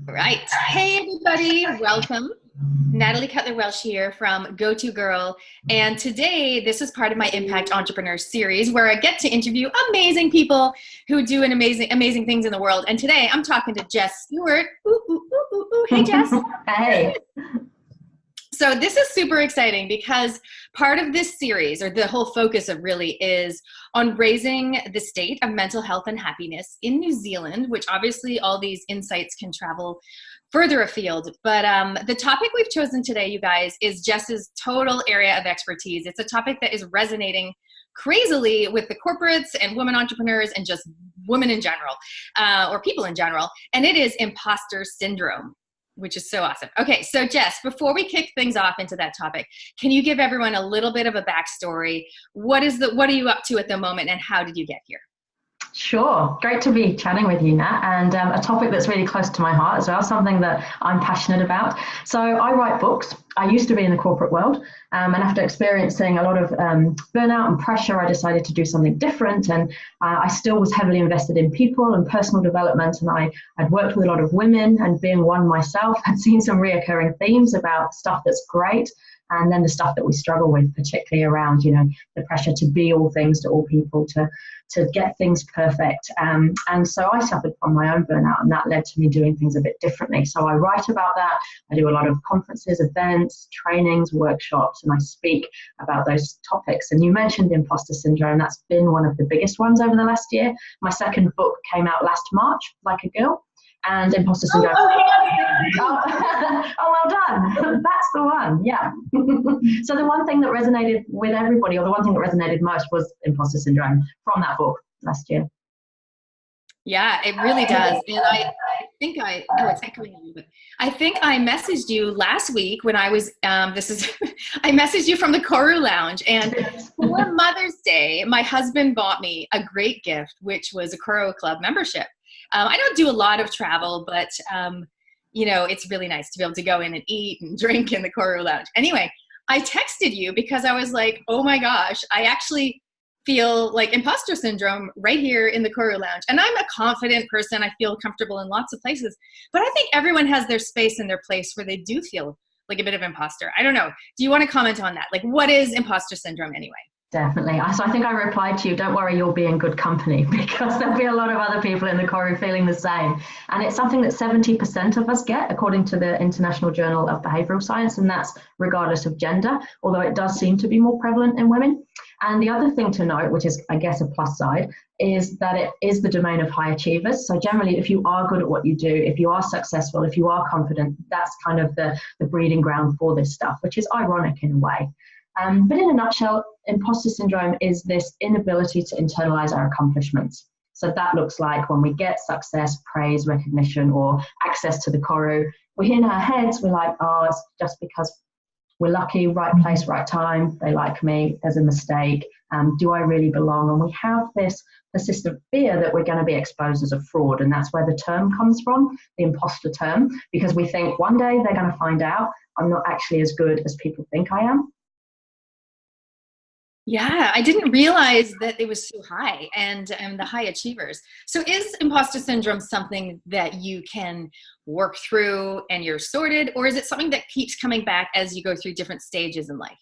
Right. Hey, everybody. Welcome. Natalie Cutler-Welsh here from Go To Girl. And today, this is part of my Impact Entrepreneur series where I get to interview amazing people who do amazing things in the world. And today, I'm talking to Jess Stuart. Ooh, ooh, ooh, ooh, ooh. Hey, Jess. Hey. So this is super exciting because part of this series, or the whole focus of really, is on raising the state of mental health and happiness in New Zealand, which obviously all these insights can travel further afield. But the topic we've chosen today, you guys, is Jess's total area of expertise. It's a topic that is resonating crazily with the corporates and women entrepreneurs and just women in general, or people in general. And it is imposter syndrome, which is so awesome. Okay, so Jess, before we kick things off into that topic, can you give everyone a little bit of a backstory? What are you up to at the moment, and how did you get here? Sure. Great to be chatting with you, Nat, and a topic that's really close to my heart as well, something that I'm passionate about. So I write books. I used to be in the corporate world, and after experiencing a lot of burnout and pressure, I decided to do something different, and I still was heavily invested in people and personal development, and I'd worked with a lot of women, and being one myself, I'd seen some reoccurring themes about stuff that's great, and then the stuff that we struggle with, particularly around, the pressure to be all things to all people, to get things perfect. And so I suffered from my own burnout, and that led to me doing things a bit differently. So I write about that. I do a lot of conferences, events, trainings, workshops, and I speak about those topics. And you mentioned imposter syndrome. That's been one of the biggest ones over the last year. My second book came out last March, Like a Girl. And imposter syndrome. Oh, well done. That's the one. Yeah. So the one thing that resonated with everybody, or the one thing that resonated most, was imposter syndrome from that book last year. Yeah, it really does. And I think it's echoing a little bit. I think I messaged you last week when I was, I messaged you from the Koru Lounge, and for Mother's Day, my husband bought me a great gift, which was a Koru Club membership. I don't do a lot of travel, but, it's really nice to be able to go in and eat and drink in the Koru Lounge. Anyway, I texted you because I was like, oh my gosh, I actually feel like imposter syndrome right here in the Koru Lounge. And I'm a confident person. I feel comfortable in lots of places. But I think everyone has their space and their place where they do feel like a bit of imposter. I don't know. Do you want to comment on that? Like, what is imposter syndrome anyway? Definitely. So I think I replied to you, don't worry, you'll be in good company, because there'll be a lot of other people in the Koru feeling the same. And it's something that 70% of us get, according to the International Journal of Behavioral Science, and that's regardless of gender, although it does seem to be more prevalent in women. And the other thing to note, which is, I guess, a plus side, is that it is the domain of high achievers. So generally, if you are good at what you do, if you are successful, if you are confident, that's kind of the breeding ground for this stuff, which is ironic in a way. But in a nutshell, imposter syndrome is this inability to internalize our accomplishments. So that looks like when we get success, praise, recognition, or access to the Koru, we're in our heads, we're like, oh, it's just because we're lucky, right place, right time, they like me, there's a mistake, do I really belong? And we have this persistent fear that we're going to be exposed as a fraud, and that's where the term comes from, the imposter term, because we think one day they're going to find out I'm not actually as good as people think I am. Yeah, I didn't realize that it was so high, and the high achievers. So is imposter syndrome something that you can work through and you're sorted, or is it something that keeps coming back as you go through different stages in life?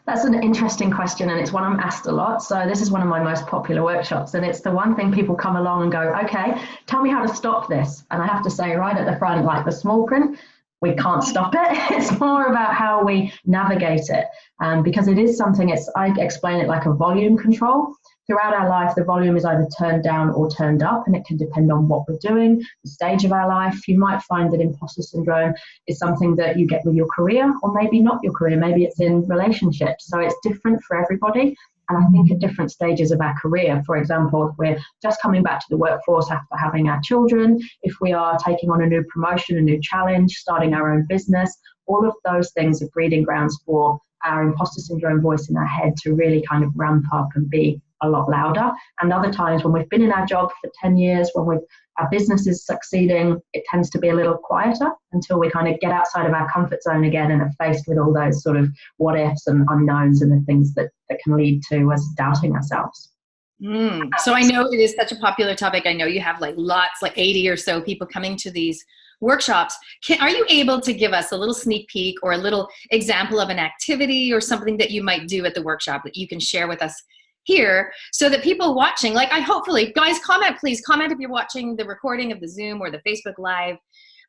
That's an interesting question, and it's one I'm asked a lot. So this is one of my most popular workshops, and it's the one thing people come along and go, okay, tell me how to stop this. And I have to say right at the front, like the small print, we can't stop it. It's more about how we navigate it, because it is something, I explain it like a volume control. Throughout our life, the volume is either turned down or turned up, and it can depend on what we're doing, the stage of our life. You might find that imposter syndrome is something that you get with your career, or maybe not your career. Maybe it's in relationships. So it's different for everybody. And I think at different stages of our career, for example, if we're just coming back to the workforce after having our children, if we are taking on a new promotion, a new challenge, starting our own business, all of those things are breeding grounds for our imposter syndrome voice in our head to really kind of ramp up and be a lot louder. And other times when we've been in our job for 10 years, when our business is succeeding, it tends to be a little quieter until we kind of get outside of our comfort zone again and are faced with all those sort of what ifs and unknowns and the things that can lead to us doubting ourselves. So I know it is such a popular topic. I know you have like lots, like 80 or so people coming to these workshops. Are you able to give us a little sneak peek or a little example of an activity or something that you might do at the workshop that you can share with us here, so that people watching, like, I hopefully, guys, please comment if you're watching the recording of the Zoom or the Facebook Live.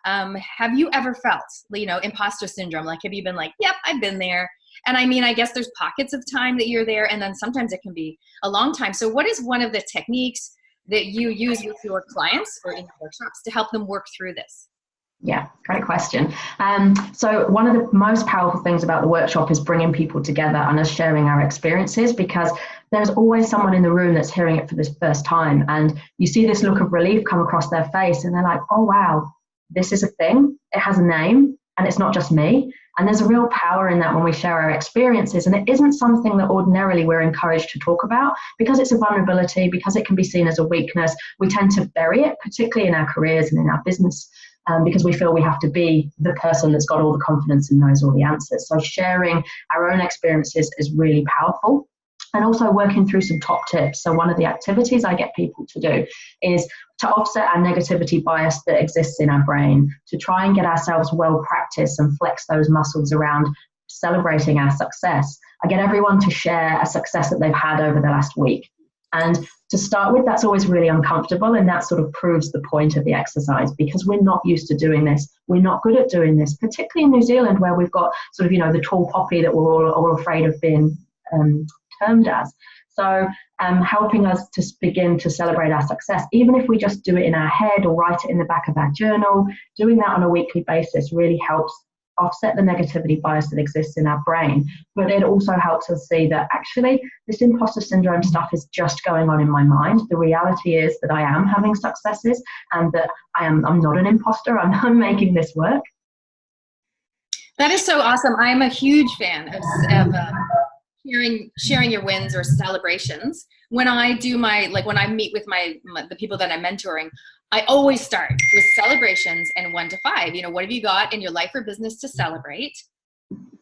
Have you ever felt, imposter syndrome? Like, have you been like, yep, I've been there? And I mean, I guess there's pockets of time that you're there, and then sometimes it can be a long time. So what is one of the techniques that you use with your clients or in your workshops to help them work through this? Yeah, great question. So one of the most powerful things about the workshop is bringing people together and us sharing our experiences, because there's always someone in the room that's hearing it for the first time. And you see this look of relief come across their face and they're like, oh, wow, this is a thing. It has a name and it's not just me. And there's a real power in that when we share our experiences. And it isn't something that ordinarily we're encouraged to talk about, because it's a vulnerability, because it can be seen as a weakness. We tend to bury it, particularly in our careers and in our business. Because we feel we have to be the person that's got all the confidence and knows all the answers. So sharing our own experiences is really powerful. And also working through some top tips. So one of the activities I get people to do is to offset our negativity bias that exists in our brain, to try and get ourselves well practiced and flex those muscles around celebrating our success. I get everyone to share a success that they've had over the last week. And to start with, that's always really uncomfortable, and that sort of proves the point of the exercise, because we're not used to doing this. We're not good at doing this, particularly in New Zealand, where we've got sort of, the tall poppy that we're all afraid of being termed as. So helping us to begin to celebrate our success, even if we just do it in our head or write it in the back of our journal, doing that on a weekly basis really helps offset the negativity bias that exists in our brain. But it also helps us see that actually this imposter syndrome stuff is just going on in my mind. The reality is that I am having successes and that I'm not an imposter. I'm making this work. That is so awesome. I'm a huge fan of sharing your wins or celebrations. When I do when I meet with the people that I'm mentoring, I always start with celebrations and 1 to 5. What have you got in your life or business to celebrate?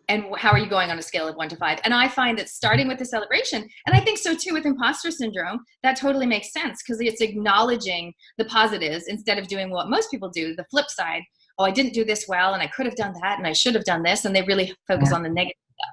And how are you going on a scale of 1 to 5? And I find that starting with the celebration, and I think so too with imposter syndrome, that totally makes sense, because it's acknowledging the positives instead of doing what most people do, the flip side. Oh, I didn't do this well, and I could have done that, and I should have done this. And they really focus on the negative stuff.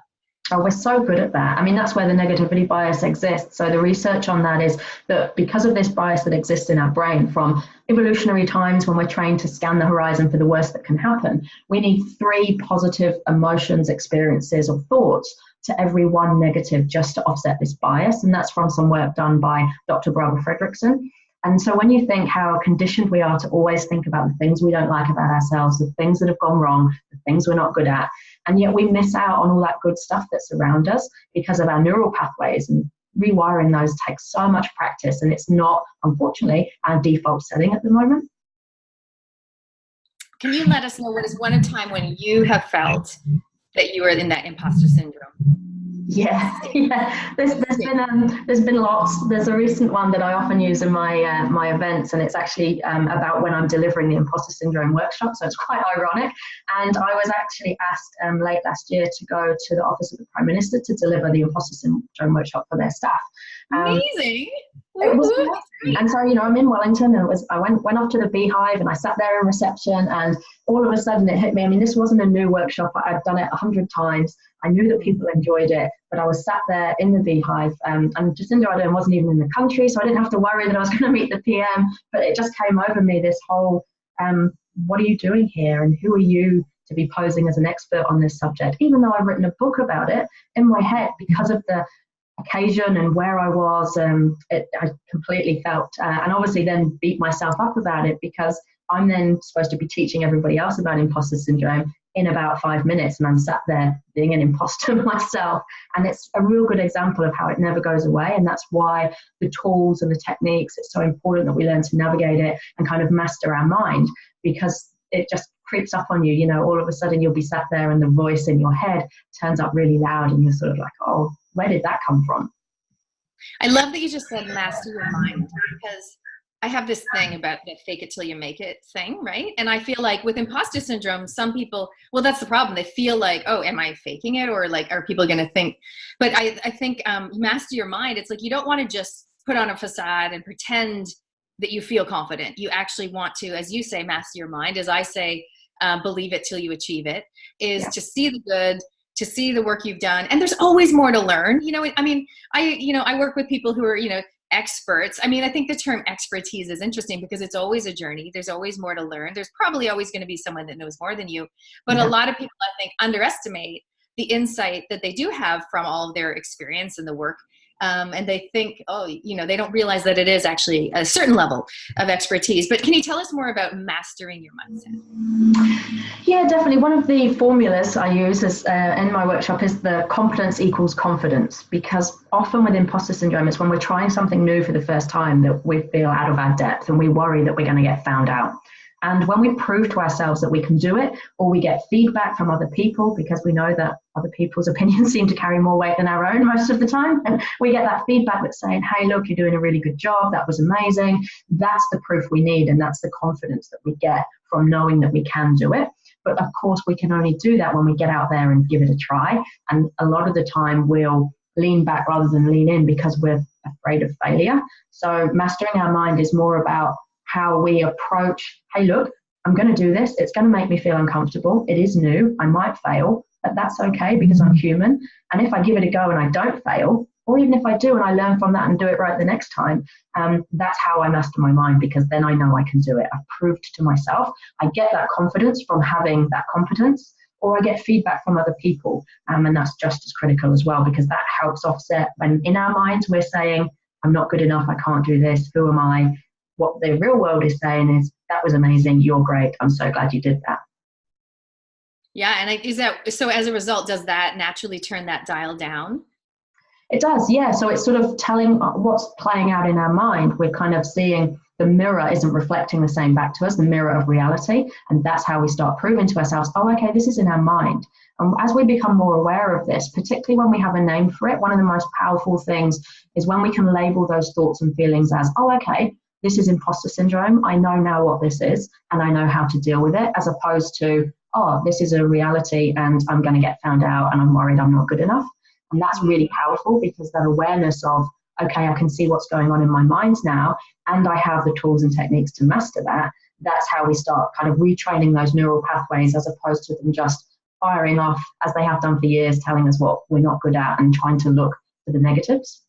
Oh, we're so good at that. I mean, that's where the negativity bias exists. So the research on that is that because of this bias that exists in our brain from evolutionary times when we're trained to scan the horizon for the worst that can happen, we need 3 positive emotions, experiences, or thoughts to every 1 negative just to offset this bias. And that's from some work done by Dr. Barbara Fredrickson. And so when you think how conditioned we are to always think about the things we don't like about ourselves, the things that have gone wrong, the things we're not good at, and yet we miss out on all that good stuff that's around us because of our neural pathways, and rewiring those takes so much practice, and it's not, unfortunately, our default setting at the moment. Can you let us know what is one time when you have felt that you were in that imposter syndrome? Yeah. There's been lots. There's a recent one that I often use in my events, and it's actually about when I'm delivering the imposter syndrome workshop. So it's quite ironic. And I was actually asked late last year to go to the office of the Prime Minister to deliver the imposter syndrome workshop for their staff. Amazing. It was amazing. And so, I'm in Wellington, and I went off to the Beehive, and I sat there in reception, and all of a sudden it hit me. I mean, this wasn't a new workshop. I'd done it 100 times. I knew that people enjoyed it, but I was sat there in the Beehive, and Jacinda Ardern wasn't even in the country, so I didn't have to worry that I was going to meet the PM, but it just came over me, this whole, what are you doing here, and who are you to be posing as an expert on this subject? Even though I've written a book about it, in my head, because of the occasion and where I was, I completely felt, and obviously then beat myself up about it, because I'm then supposed to be teaching everybody else about imposter syndrome in about 5 minutes, and I'm sat there being an imposter myself. And it's a real good example of how it never goes away, and that's why the tools and the techniques, it's so important that we learn to navigate it and kind of master our mind, because it just creeps up on you. All of a sudden you'll be sat there and the voice in your head turns up really loud, and you're sort of like, oh, where did that come from? I love that you just said master your mind, because I have this thing about the fake it till you make it thing, right? And I feel like with imposter syndrome, some people, well, that's the problem. They feel like, oh, am I faking it? Or like, are people going to think? But I think master your mind. It's like, you don't want to just put on a facade and pretend that you feel confident. You actually want to, as you say, master your mind. As I say, believe it till you achieve it, is to see the good, to see the work you've done. And there's always more to learn. You know, I mean, I work with people who are, you know, experts. I mean, I think the term expertise is interesting because it's always a journey. There's always more to learn. There's probably always going to be someone that knows more than you. But a lot of people, I think, underestimate the insight that they do have from all of their experience and the work. And they think, oh, you know, they don't realize that it is actually a certain level of expertise. But can you tell us more about mastering your mindset? Yeah, definitely. One of the formulas I use in my workshop is the competence equals confidence, because often with imposter syndrome, it's when we're trying something new for the first time that we feel out of our depth and we worry that we're going to get found out. And when we prove to ourselves that we can do it, or we get feedback from other people, because we know that other people's opinions seem to carry more weight than our own most of the time, and we get that feedback that's saying, hey, look, you're doing a really good job, that was amazing. That's the proof we need, and that's the confidence that we get from knowing that we can do it. But of course, we can only do that when we get out there and give it a try. And a lot of the time, we'll lean back rather than lean in because we're afraid of failure. So mastering our mind is more about how we approach, hey, look, I'm going to do this. It's going to make me feel uncomfortable. It is new. I might fail, but that's okay because I'm human. And if I give it a go and I don't fail, or even if I do and I learn from that and do it right the next time, that's how I master my mind, because then I know I can do it. I've proved to myself. I get that confidence from having that competence, or I get feedback from other people. And that's just as critical as well, because that helps offset when in our minds we're saying, I'm not good enough. I can't do this. Who am I? What the real world is saying is, that was amazing. You're great. I'm so glad you did that. Yeah. And is that, so as a result, does that naturally turn that dial down? It does. Yeah. So it's sort of telling what's playing out in our mind. We're kind of seeing the mirror isn't reflecting the same back to us, the mirror of reality. And that's how we start proving to ourselves, oh, okay, this is in our mind. And as we become more aware of this, particularly when we have a name for it, one of the most powerful things is when we can label those thoughts and feelings as, oh, okay, this is imposter syndrome. I know now what this is and I know how to deal with it, as opposed to, oh, this is a reality and I'm going to get found out and I'm worried I'm not good enough. And that's really powerful, because that awareness of, okay, I can see what's going on in my mind now and I have the tools and techniques to master that. That's how we start kind of retraining those neural pathways, as opposed to them just firing off as they have done for years, telling us what we're not good at and trying to look for the negatives.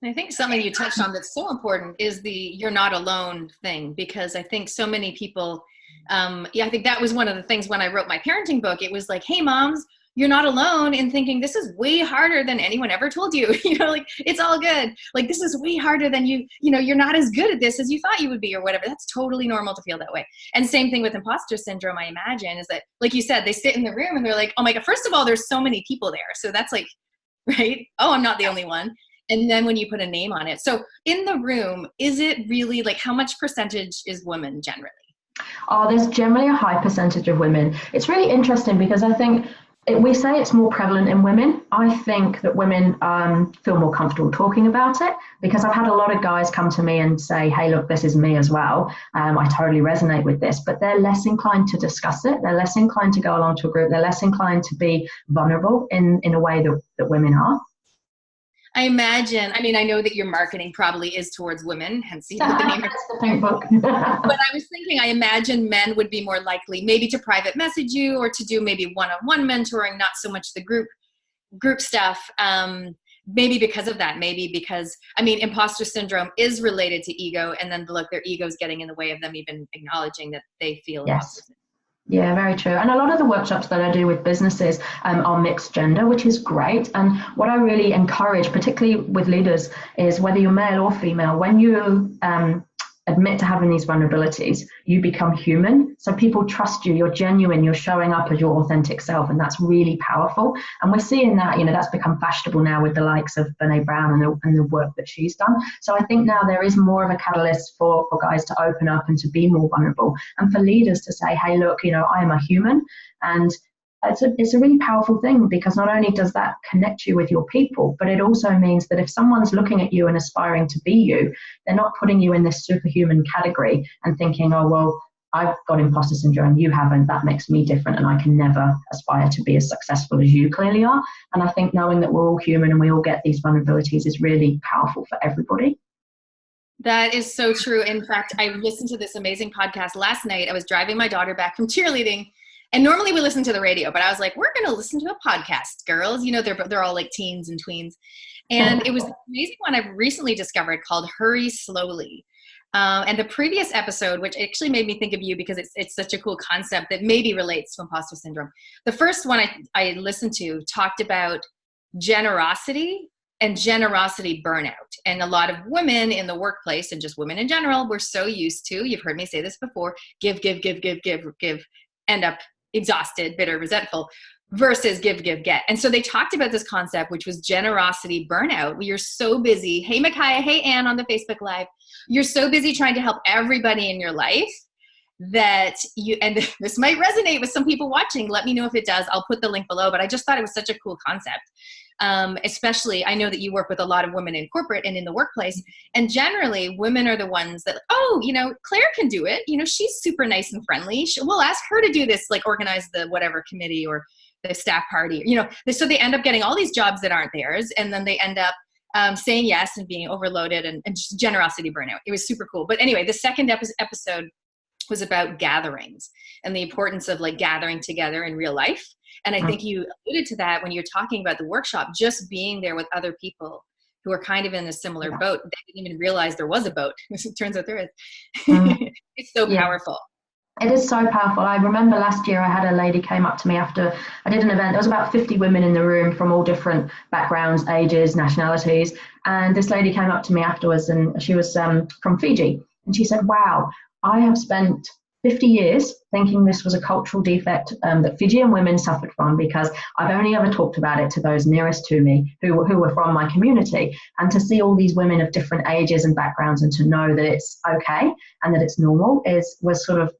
I think something you touched on that's so important is the you're not alone thing, because I think so many people, I think that was one of the things when I wrote my parenting book. It was like, hey, moms, you're not alone in thinking this is way harder than anyone ever told you. You know, like, it's all good. Like, this is way harder than you know, you're not as good at this as you thought you would be or whatever. That's totally normal to feel that way. And same thing with imposter syndrome, I imagine, is that, like you said, they sit in the room and they're like, oh my God, first of all, there's so many people there. So that's like, right? Oh, I'm not the only one. And then when you put a name on it. So in the room, is it really like, how much percentage is women generally? Oh, there's generally a high percentage of women. It's really interesting because I think we say it's more prevalent in women. I think that women feel more comfortable talking about it, because I've had a lot of guys come to me and say, hey, look, this is me as well. I totally resonate with this, but they're less inclined to discuss it. They're less inclined to go along to a group. They're less inclined to be vulnerable in a way that women are. I imagine, I mean, I know that your marketing probably is towards women, hence the name. That's the pink book. But I was thinking, I imagine men would be more likely maybe to private message you, or to do maybe one-on-one mentoring, not so much the group stuff. Maybe because of that, maybe because, I mean, imposter syndrome is related to ego, and then look, their ego's getting in the way of them even acknowledging that they feel imposter syndrome. Yeah, very true. And a lot of the workshops that I do with businesses are mixed gender, which is great. And what I really encourage, particularly with leaders, is whether you're male or female, when you admit to having these vulnerabilities, you become human. So people trust you, you're genuine, you're showing up as your authentic self. And that's really powerful. And we're seeing that, you know, that's become fashionable now with the likes of Brené Brown and the work that she's done. So I think now there is more of a catalyst for guys to open up and to be more vulnerable, and for leaders to say, hey, look, you know, I am a human. And it's a really powerful thing, because not only does that connect you with your people, but it also means that if someone's looking at you and aspiring to be you, they're not putting you in this superhuman category and thinking, oh, well, I've got imposter syndrome, you haven't, that makes me different, and I can never aspire to be as successful as you clearly are. And I think knowing that we're all human and we all get these vulnerabilities is really powerful for everybody. That is so true. In fact, I listened to this amazing podcast last night. I was driving my daughter back from cheerleading, and normally we listen to the radio, but I was like, we're going to listen to a podcast, girls. You know, they're all like teens and tweens. And it was an amazing one I've recently discovered called Hurry Slowly. And the previous episode, which actually made me think of you because it's such a cool concept that maybe relates to imposter syndrome. The first one I listened to talked about generosity and generosity burnout. And a lot of women in the workplace, and just women in general, we're so used to, you've heard me say this before, give, end up exhausted, bitter, resentful, versus give, get. And so they talked about this concept, which was generosity burnout. You're so busy. Hey, Micaiah. Hey, Ann on the Facebook Live. You're so busy trying to help everybody in your life that you, and this might resonate with some people watching. Let me know if it does. I'll put the link below, but I just thought it was such a cool concept. Especially, I know that you work with a lot of women in corporate and in the workplace, and generally women are the ones that, oh, you know, Claire can do it. You know, she's super nice and friendly. We'll ask her to do this, like organize the whatever committee or the staff party, you know. So they end up getting all these jobs that aren't theirs, and then they end up saying yes and being overloaded and just generosity burnout. It was super cool. But anyway, the second episode was about gatherings and the importance of like gathering together in real life. And I think you alluded to that when you're talking about the workshop, just being there with other people who are kind of in a similar boat. They didn't even realize there was a boat. It turns out there is. It's so powerful. It is so powerful. I remember last year I had a lady came up to me after I did an event. There was about 50 women in the room from all different backgrounds, ages, nationalities. And this lady came up to me afterwards, and she was from Fiji. And she said, wow, I have spent 50 years thinking this was a cultural defect that Fijian women suffered from, because I've only ever talked about it to those nearest to me who were from my community. And to see all these women of different ages and backgrounds, and to know that it's okay and that it's normal, was sort of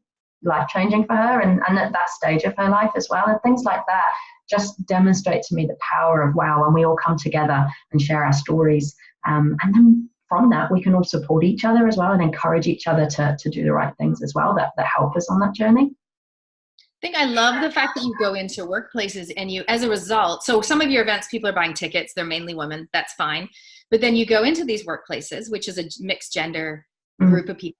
life-changing for her, and at that stage of her life as well. And things like that just demonstrate to me the power of, wow, when we all come together and share our stories, and then from that we can all support each other as well and encourage each other to do the right things as well that help us on that journey. I think I love the fact that you go into workplaces and you, as a result, so some of your events, people are buying tickets, they're mainly women, that's fine. But then you go into these workplaces, which is a mixed gender group of people.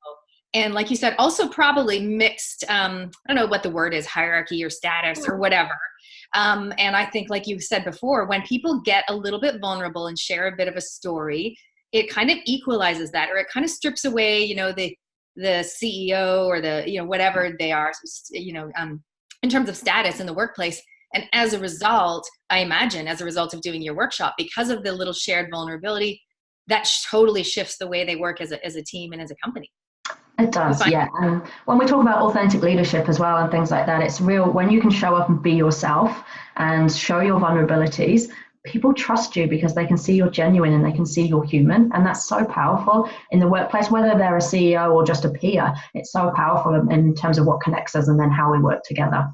And like you said, also probably mixed, I don't know what the word is, hierarchy or status or whatever. And I think, like you said before, when people get a little bit vulnerable and share a bit of a story, it kind of equalizes that, or it kind of strips away, you know, the CEO or the, you know, whatever they are, you know, in terms of status in the workplace. And as a result, I imagine, as a result of doing your workshop, because of the little shared vulnerability, that totally shifts the way they work as a team and as a company. It does, yeah. And when we talk about authentic leadership as well and things like that, it's real. When you can show up and be yourself and show your vulnerabilities, people trust you because they can see you're genuine and they can see you're human. And that's so powerful in the workplace, whether they're a CEO or just a peer. It's so powerful in terms of what connects us and then how we work together.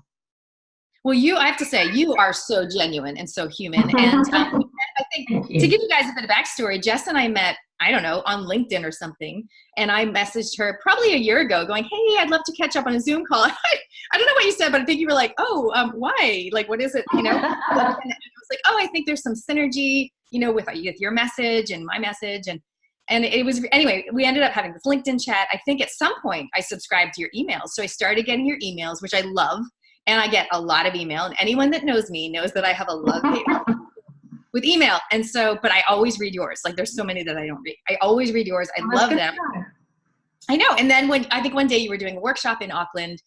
Well, I have to say, you are so genuine and so human. And I think to give you guys a bit of backstory, Jess and I met, I don't know, on LinkedIn or something. And I messaged her probably a year ago going, hey, I'd love to catch up on a Zoom call. I don't know what you said, but I think you were like, oh, why? Like, what is it? You know? And I was like, oh, I think there's some synergy, you know, with your message and my message. And it was, anyway, we ended up having this LinkedIn chat. I think at some point I subscribed to your emails. So I started getting your emails, which I love. And I get a lot of email. And anyone that knows me knows that I have a love hate with email. And so, but I always read yours. Like, there's so many that I don't read. I always read yours. I love them. I know. And then I think one day you were doing a workshop in Auckland,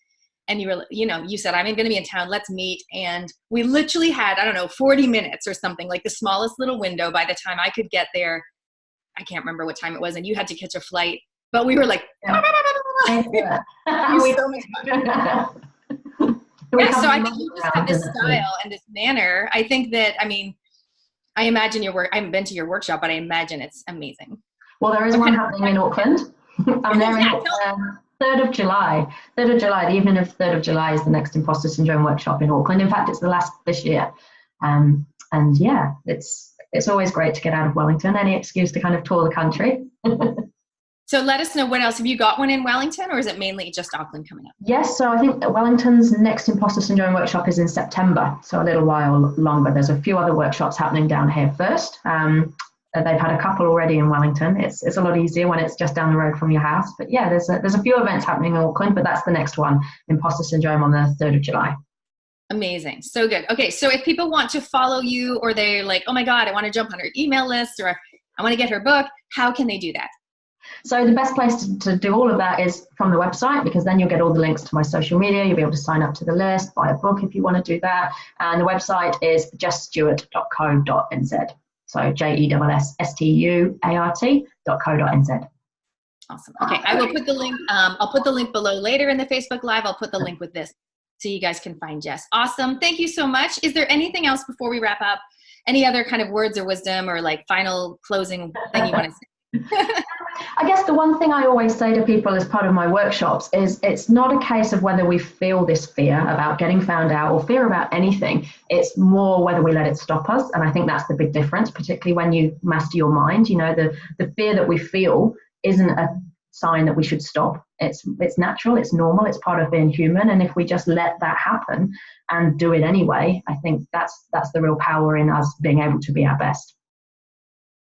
and you said, I'm going to be in town, let's meet. And we literally had, I don't know, 40 minutes or something, like the smallest little window. By the time I could get there, I can't remember what time it was, and you had to catch a flight, but we were like, so I think you just have this style and this manner. I think that, I mean, I imagine your work, I haven't been to your workshop, but I imagine it's amazing. Well, there is one happening in Auckland. I'm there in 3rd of July. 3rd of July, the evening of 3rd of July is the next Imposter Syndrome workshop in Auckland. In fact, it's the last this year. And yeah, it's always great to get out of Wellington, any excuse to kind of tour the country. So let us know what else. Have you got one in Wellington, or is it mainly just Auckland coming up? Yes, so I think Wellington's next Imposter Syndrome workshop is in September, so a little while longer. There's a few other workshops happening down here first. They've had a couple already in Wellington. It's a lot easier when it's just down the road from your house. But yeah, there's a few events happening in Auckland, but that's the next one, Imposter Syndrome on the 3rd of July. Amazing. So good. Okay, so if people want to follow you, or they're like, oh my God, I want to jump on her email list, or I want to get her book, how can they do that? So the best place to do all of that is from the website, because then you'll get all the links to my social media. You'll be able to sign up to the list, buy a book if you want to do that. And the website is jessstuart.co.nz. So jessstuart.co.nz. Awesome. Okay, I will put the link. I'll put the link below later in the Facebook Live. I'll put the link with this so you guys can find Jess. Awesome. Thank you so much. Is there anything else before we wrap up? Any other kind of words or wisdom or like final closing thing you want to say? I guess the one thing I always say to people as part of my workshops is it's not a case of whether we feel this fear about getting found out or fear about anything. It's more whether we let it stop us. And I think that's the big difference, particularly when you master your mind. You know, the fear that we feel isn't a sign that we should stop. It's natural, it's normal, it's part of being human. And if we just let that happen and do it anyway, I think that's the real power in us being able to be our best.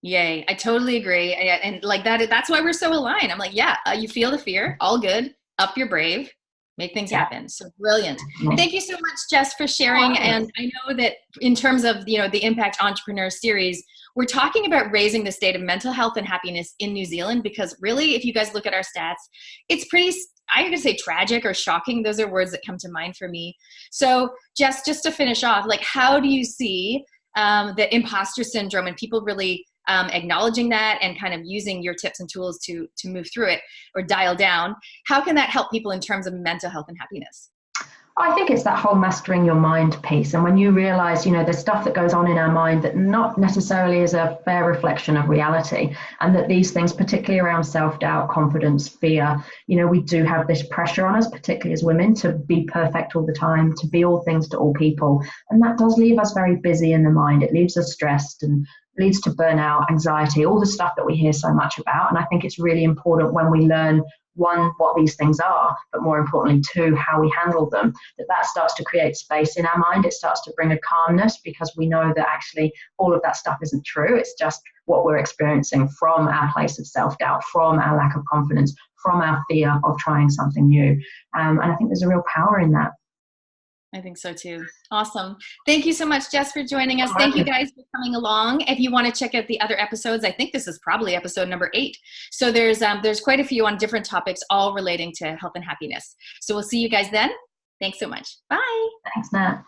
Yay. I totally agree. And like that's why we're so aligned. I'm like, yeah, you feel the fear, all good, up your brave, make things happen. So brilliant. Thank you so much, Jess, for sharing. And I know that in terms of, the Impact Entrepreneur series, we're talking about raising the state of mental health and happiness in New Zealand, because really, if you guys look at our stats, it's pretty, I'm going to say tragic or shocking. Those are words that come to mind for me. So Jess, just to finish off, like, how do you see the imposter syndrome and people really acknowledging that and kind of using your tips and tools to move through it or dial down? How can that help people in terms of mental health and happiness? I think it's that whole mastering your mind piece. And when you realize, there's stuff that goes on in our mind that not necessarily is a fair reflection of reality, and that these things, particularly around self-doubt, confidence, fear, we do have this pressure on us, particularly as women, to be perfect all the time, to be all things to all people. And that does leave us very busy in the mind. It leaves us stressed and leads to burnout, anxiety, all the stuff that we hear so much about. And I think it's really important when we learn, one, what these things are, but more importantly, two, how we handle them, that starts to create space in our mind. It starts to bring a calmness, because we know that actually all of that stuff isn't true. It's just what we're experiencing from our place of self-doubt, from our lack of confidence, from our fear of trying something new. And I think there's a real power in that. I think so too. Awesome. Thank you so much, Jess, for joining us. Thank you guys for coming along. If you want to check out the other episodes, I think this is probably episode number 8. So there's quite a few on different topics, all relating to health and happiness. So we'll see you guys then. Thanks so much. Bye. Thanks, Nat.